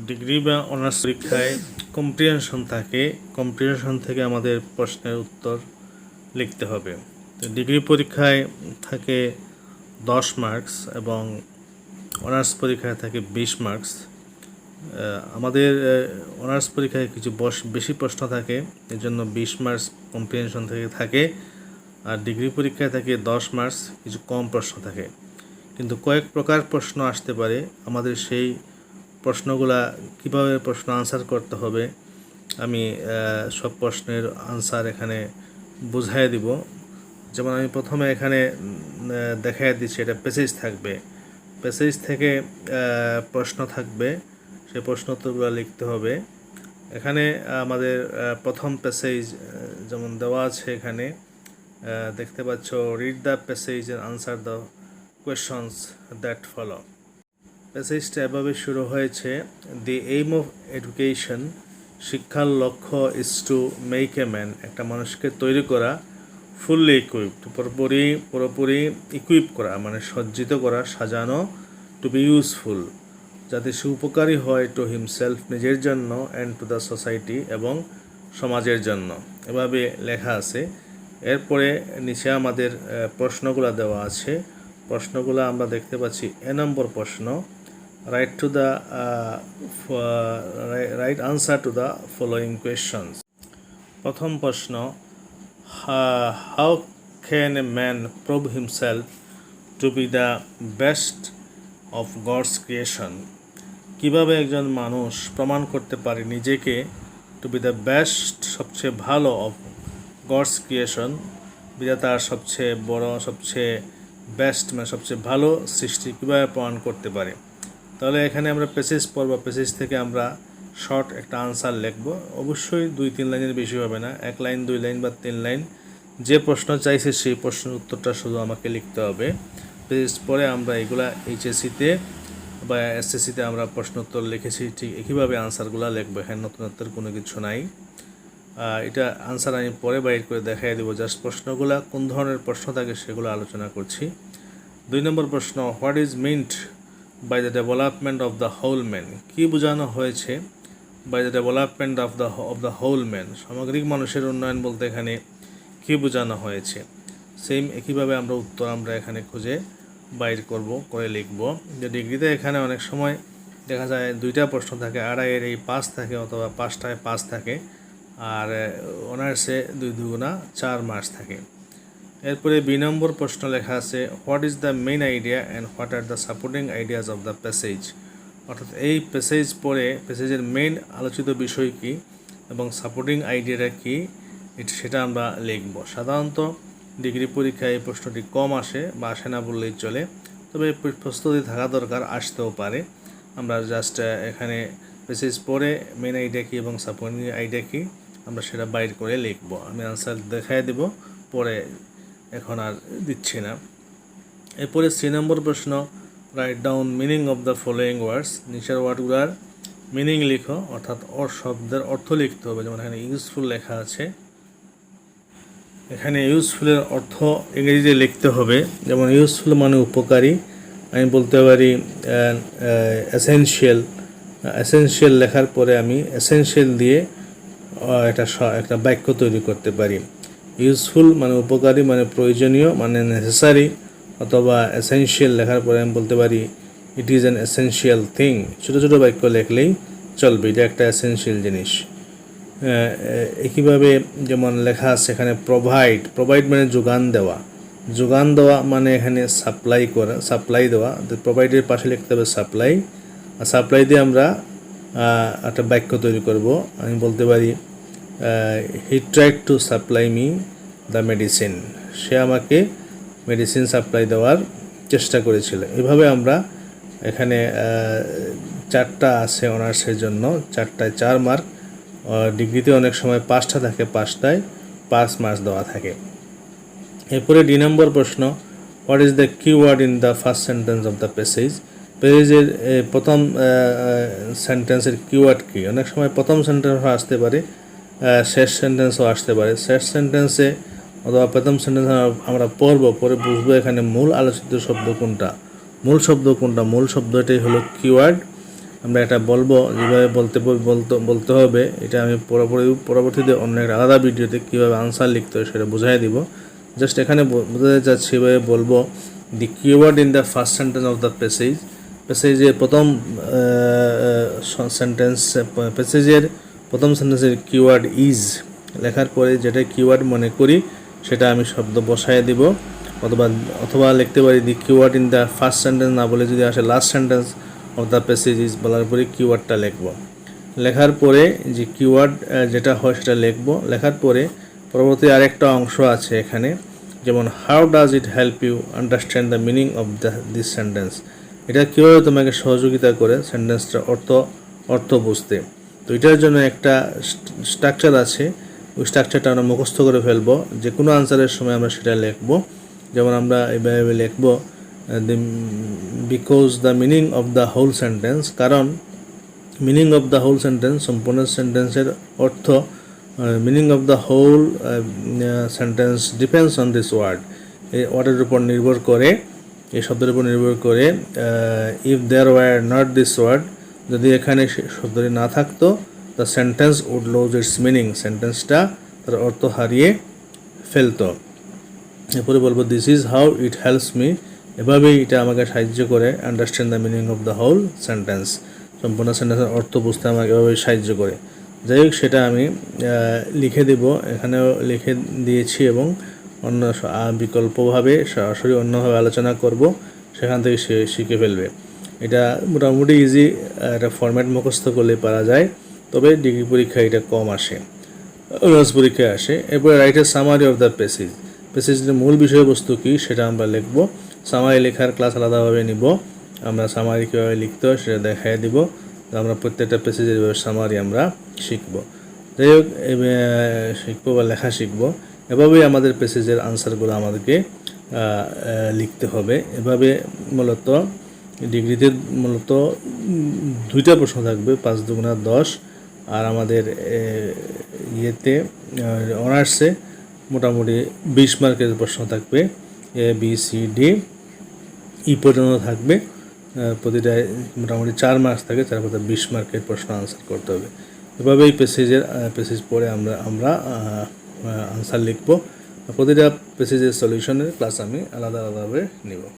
Degree বা honours পরীক্ষায় comprehension থাকে। কম্প্রিহেনশন থেকে আমাদের প্রশ্নের উত্তর লিখতে হবে। তো ডিগ্রি পরীক্ষায় থাকে 10 মার্কস এবং অনার্স পরীক্ষায় থাকে 20 মার্কস। আমাদের অনার্স পরীক্ষায় কিছু বেশি প্রশ্ন থাকে, এর জন্য 20 মার্কস কম্প্রিহেনশন থেকে থাকে। আর ডিগ্রি পরীক্ষায় থাকে 10 মার্কস, কিছু কম প্রশ্ন থাকে। কিন্তু কয়েক প্রকার প্রশ্ন আসতে পারে। আমাদের সেই প্রশ্নগুলা কিভাবে প্রশ্ন আনসার করতে হবে আমি সব প্রশ্নের আনসার এখানে বুঝাই দিব। যেমন আমি প্রথমে এখানে দেখাই দিচ্ছি, এটা প্যাসেজ থাকবে। প্যাসেজ থেকে প্রশ্ন থাকবে, সেই প্রশ্ন উত্তরগুলো লিখতে হবে। এখানে আমাদের প্রথম প্যাসেজ যেমন দেওয়া আছে, এখানে দেখতে পাচ্ছ, read the passage and answer the questions that follow. প্যাসেজটা এভাবে শুরু হয়েছে, দি এইম অফ এডুকেশন, শিক্ষার লক্ষ্য, is to make a man, একটা মানুষকে তৈরি করা, ফুললি ইকুইপড, পুরোপুরি ইকুইপ করা মানে সজ্জিত করা, সাজানো, টু বি ইউজফুল, যাতে সে উপকারী হয়, টু হিমসেলফ নিজের জন্য, অ্যান্ড টু দ্য সোসাইটি এবং সমাজের জন্য। এভাবে লেখা আছে। এরপরে নিচে আমাদের প্রশ্নগুলো দেওয়া আছে। প্রশ্নগুলো আমরা দেখতে পাচ্ছি। নম্বর প্রশ্ন, write answer to the following questions. প্রথম প্রশ্ন, how can a man prove himself to be the best of God's creation, কীভাবে একজন মানুষ প্রমাণ করতে পারে নিজেকে, টু বি দ্য বেস্ট, সবচেয়ে ভালো, অফ গডস ক্রিয়েশন, বিধাতার সবচেয়ে বড়, সবচেয়ে বেস্ট মানে সবচেয়ে ভালো সৃষ্টি কীভাবে প্রমাণ করতে পারে। তাহলে এখানে আমরা প্যাসেজ পড়ব, প্যাসেজ থেকে আমরা শর্ট একটা আনসার লিখব। অবশ্যই 2-3 লাইনের বেশি হবে না, 1 লাইন 2 লাইন বা 3 লাইন, যে প্রশ্ন চাইছে সেই প্রশ্নের উত্তরটা শুধু আমাকে লিখতে হবে। প্যাসেজ পরে আমরা এগুলা এইচএসসিতে বা এসএসসিতে আমরা প্রশ্ন উত্তর লিখেছি, ঠিক একইভাবে আনসারগুলো লিখবো। এখানে নতুনত্বের কোনো কিছু নাই। এটা আনসার আমি পরে বাইর করে দেখাই দেবো। জাস্ট প্রশ্নগুলো কোন ধরনের প্রশ্ন থাকে সেগুলো আলোচনা করছি। 2 নম্বর প্রশ্ন, what is meant by the development of the whole man, কী বোঝানো হয়েছে by the development of the whole man, সামগ্রিক মানুষের উন্নয়ন বলতে এখানে কী বোঝানো হয়েছে। সেম একইভাবে আমরা উত্তর এখানে খুঁজে বাইর করে লিখব। যে ডিগ্রিতে এখানে অনেক সময় দেখা যায় 2টা প্রশ্ন থাকে, আড়াইয়ের এই 5 থাকে, অথবা 5টায় 5 থাকে, আর অনার্সে 2 দুগুণা 4 মার্কস থাকে। এরপরে 2 নম্বর প্রশ্ন লেখা আছে, what is the main idea and what are the supporting ideas of the passage, অর্থাৎ এই প্যাসেজ পড়ে প্যাসেজের মেইন আলোচিত বিষয় কী এবং সাপোর্টিং আইডিয়াটা কী, সেটা আমরা লিখব। সাধারণত ডিগ্রি পরীক্ষায় এই প্রশ্নটি কম আসে বা আসে না বললেই চলে, তবে প্রস্তুতি থাকা দরকার, আসতেও পারে। আমরা জাস্ট এখানে প্যাসেজ পড়ে মেইন আইডিয়া কী এবং সাপোর্টিং আইডিয়া কী আমরা সেটা বাইর করে লিখব। আমি আনসার দেখাই দেব পরে, এখন আর দিচ্ছি না। এরপরে 3 নম্বর প্রশ্ন, write down meaning of the following words, নিচের ওয়ার্ডগুলার মিনিং লিখো, অর্থাৎ শব্দের অর্থ লিখতে হবে। যেমন এখানে ইউজফুল লেখা আছে, এখানে ইউজফুলের অর্থ ইংরেজিতে লিখতে হবে। যেমন ইউজফুল মানে উপকারী, আমি বলতে পারি এসেনশিয়াল লেখার পরে আমি এসেনশিয়াল দিয়ে একটা বাক্য তৈরি করতে পারি। ইউজফুল মানে উপকারী মানে প্রয়োজনীয় মানে নেসেসারি, অথবা এসেনশিয়াল লেখার পরে আমি বলতে পারি it is an essential thing. ছোটো ছোটো বাক্য লিখলেই চলবে, এটা একটা এসেনশিয়াল জিনিস। একইভাবে যেমন লেখা আছে এখানে প্রোভাইড মানে যোগান দেওয়া মানে এখানে সাপ্লাই দেওয়া, প্রোভাইডের পাশে লিখতে হবে সাপ্লাই, আর সাপ্লাই দিয়ে আমরা একটা বাক্য তৈরি করব। আমি বলতে পারি he tried to supply me the medicine, সে আমাকে মেডিসিন সাপ্লাই দেওয়ার চেষ্টা করেছিল। এভাবে আমরা এখানে 4টা আছে অনার্সের জন্য, 4টায় 4 মার্ক। ডিগ্রিতে অনেক সময় 5টা থাকে, 5টায় 5 মার্কস দেওয়া থাকে। এরপরে 2 নম্বর প্রশ্ন, what is the keyword in the first sentence of the passage, প্যাসেজের প্রথম সেন্টেন্সের কিওয়ার্ড কী। অনেক সময় প্রথম সেন্টেন্সও আসতে পারে, শেষ সেন্টেন্সও আসতে পারে। শেষ সেন্টেন্সে অথবা প্রথম সেন্টেন্সে আমরা পরে বুঝবো এখানে মূল আলোচিত শব্দ কোনটা, মূল শব্দ এটাই হলো কিওয়ার্ড। আমরা এটা বলবো, যেভাবে বলতে হবে, এটা আমি পরবর্তীতে অন্য একটা আলাদা ভিডিওতে কীভাবে আনসার লিখতে হয় সেটা বুঝাই দিব। জাস্ট এখানে বোঝাতে চাচ্ছি, এভাবে বলবো the keyword in the first sentence of the প্যাসেজের প্রথম সেন্টেন্সের কিওয়ার্ড ইজ লেখার পরে যেটা কিওয়ার্ড মনে করি সেটা আমি শব্দ বসায় দিব, অথবা লিখতে পারি the keyword in the first sentence না বলে যদি আসে last sentence of the passage is বলার পরে কিওয়ার্ডটা লিখব। লেখার পরে যে কিওয়ার্ড যেটা হয় সেটা লিখব। লেখার পরে পরবর্তী আরেকটা অংশ আছে এখানে, যেমন how does it help you understand the meaning of this sentence, এটা কীভাবে তোমাকে সহযোগিতা করে সেন্টেন্সটার অর্থ বুঝতে। তো এটার জন্য একটা স্ট্রাকচার আছে, ওই স্ট্রাকচারটা আমরা মুখস্থ করে ফেলবো। যে কোনো আনসারের সময় আমরা সেটা লিখব। যেমন আমরা এইভাবে লিখব because the meaning of the whole sentence, কারণ meaning of the whole sentence সম্পূর্ণ সেন্টেন্সের অর্থ, meaning of the whole sentence depends on this word, এই ওয়ার্ডের উপর নির্ভর করে, এই শব্দের উপর নির্ভর করে। If there were not this word, যদি এখানে শব্দটি না থাকতো, the sentence would lose its meaning, সেন্টেন্সটা তার অর্থ হারিয়ে ফেলতো। এরপরে বলবো this is how it helps me, এভাবেই এটা আমাকে সাহায্য করে understand the meaning of the whole sentence, সম্পূর্ণ সেন্টেন্সের অর্থ বুঝতে আমাকে এভাবেই সাহায্য করে। যাই হোক, সেটা আমি লিখে দেব, এখানেও লিখে দিয়েছি, এবং অন্য বিকল্পভাবে সরাসরি অন্যভাবে আলোচনা করব, সেখান থেকে সে শিখে ফেলবে। এটা মোটামুটি ইজি, একটা ফরম্যাট মুখস্থ করলে পারা যায়, তবে ডিগ্রি পরীক্ষায় এটা কম আসে, অনার্স পরীক্ষায় আসে। এরপরে write a summary of the প্যাসেজের মূল বিষয়বস্তু কী সেটা আমরা লিখব। সামারি লেখার ক্লাস আলাদাভাবে নিব, আমরা সামারি কীভাবে লিখতে হয় সেটা দেখাই দিব। আমরা প্রত্যেকটা প্যাসেজের সামারি আমরা শিখব। যাই হোক, শিখবো বা লেখা শিখব। এভাবেই আমাদের প্যাসেজের আনসারগুলো আমাদেরকে লিখতে হবে। এভাবে মূলত ডিগ্রিতে মূলত 2টা প্রশ্ন থাকবে, 5 দুগুণা 10, আর আমাদের ইয়েতে অনার্সে মোটামুটি 20 মার্কের প্রশ্ন থাকবে, A B C D E পর্যন্ত থাকবে। প্রতিটা মোটামুটি 4 মার্কস থাকে, তার মধ্যে 20 মার্কের প্রশ্ন আনসার করতে হবে। এভাবেই প্যাসেজ পড়ে আমরা আনসার লিখব। প্রতিটা প্যাসেজের সলিউশনের ক্লাস আমি আলাদাভাবে নিব।